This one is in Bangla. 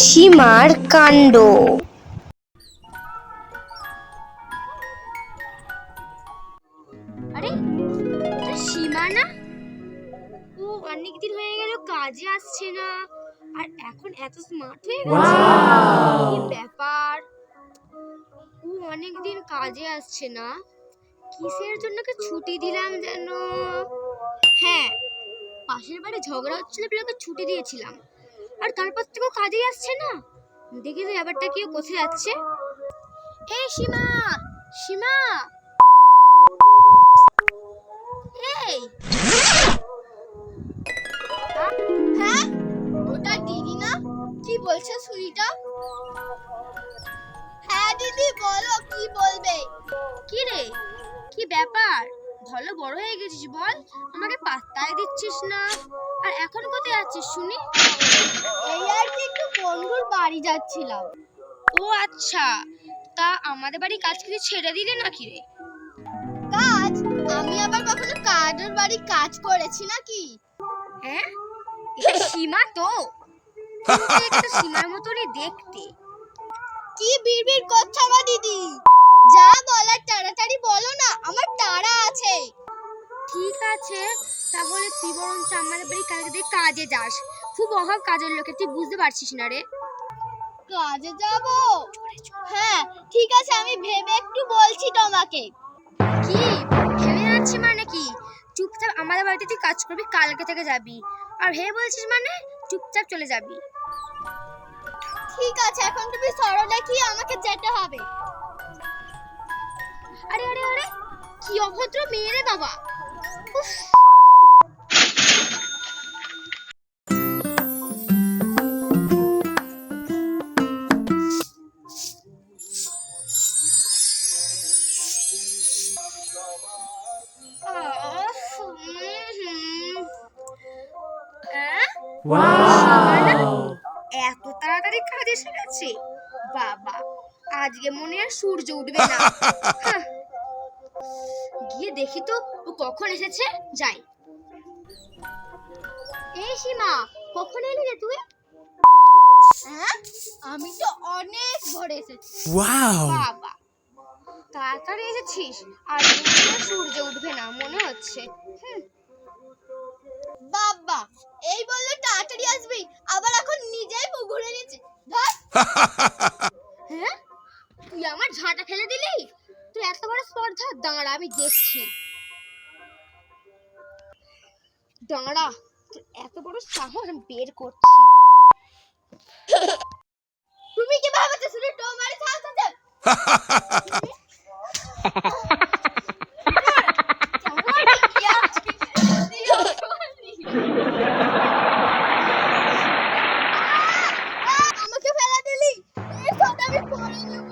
সীমার কাণ্ড। আরে এটা সীমা না? ও অনেকদিন হয়ে গেল কাজে আসছে না, আর এখন এত স্মার্ট হয়ে গেছে। কি ব্যাপার, ও অনেকদিন কাজে আসছে না, কিসের জন্য কি ছুটি দিলাম যেন? হ্যাঁ, পাশের বাড়ি ঝগড়া হচ্ছিল বলে ওকে ছুটি দিয়েছিলাম, আর তারপর থেকে ও কাজেই আসছে না। দেখি তো ব্যাপারটা কি, ও কোথায় যাচ্ছে? এই সীমা, সীমা, এই হ্যাঁ, ওটা দিদি না? কি বলছে সুইটা? হ্যাঁ দিদি, বলো কি বলবে। কি রে, কি ব্যাপার? ভালো বড় হয়ে গেছিস, বল। আমাকে পাত্তাই দিচ্ছিস না, আর এখন কোথায় যাচ্ছিস শুনি? এই আর কি, একটু বন্ধুর বাড়ি যাচ্ছিলাম। ও আচ্ছা, তা আমাদের বাড়ি কাজ কিছু ছেড়ে দিলে নাকি রে? কাজ? আমি আবার কখনো কাজের বাড়ি কাজ করেছি নাকি? হ্যাঁ, এটা সীমা তো, একটু সীমার মতনই দেখতে। কি বিড়বিড় করছো গো দিদি? যা বলার তাড়াতাড়ি বলো না, আমার তাড়া আছে। ঠিক আছে, তাহলে তুই বরঞ্চ আমাদের বাড়ি কালকে কাজে যাস। খুব অভাব কাজের লোকে, তুই বুঝতে পারছিস না রে। কাজে যাব? হ্যাঁ ঠিক আছে, আমি ভেবে একটু বলছি তোমাকে। কি ভেবে যাচ্ছি মানে কি? চুপচাপ আমাদের বাড়িতে তুই কাজ করবি, কালকে থেকে যাবি। আর ভেবে বলছিস মানে চুপচাপ চলে যাবি। ঠিক আছে, এখন তুমি সরো দেখি, আমাকে যেতে হবে। আরে আরে আরে, কি অভদ্র মেয়ে রে বাবা। উফ। এত তাড়াতাড়ি কাজ এসে গেছে, বাবা আজকে মনে আর সূর্য উঠবে না। গিয়ে দেখি তো ও কখন এসেছে, যাই। এই সীমা, কখন এলি রে তুই? হ্যাঁ, আমি তো অনেক ভোরে এসেছি। ওয়াও, বাবা তাড়াতাড়ি এসেছিস, আর সূর্য উঠবে না মনে হচ্ছে। বাবা এই বললে তাড়াতাড়ি আসবি, আবার এখন নিজেই মুখ ঘুরে নিচ্ছে। হ্যাঁ, তুই আমার ঝাঁটা ফেলে দিলি? তুই এত বড় স্পর্ধা, দাঁড়া আমি দেখছি। দাঁড়া, তুই এত বড় সাহস আমি বের করছি। তুমি কি ভাবছো শুধু তোমারই সাহস আছে? আমাকে ফেলে দিলি, এই কথা আমি পরে নেব।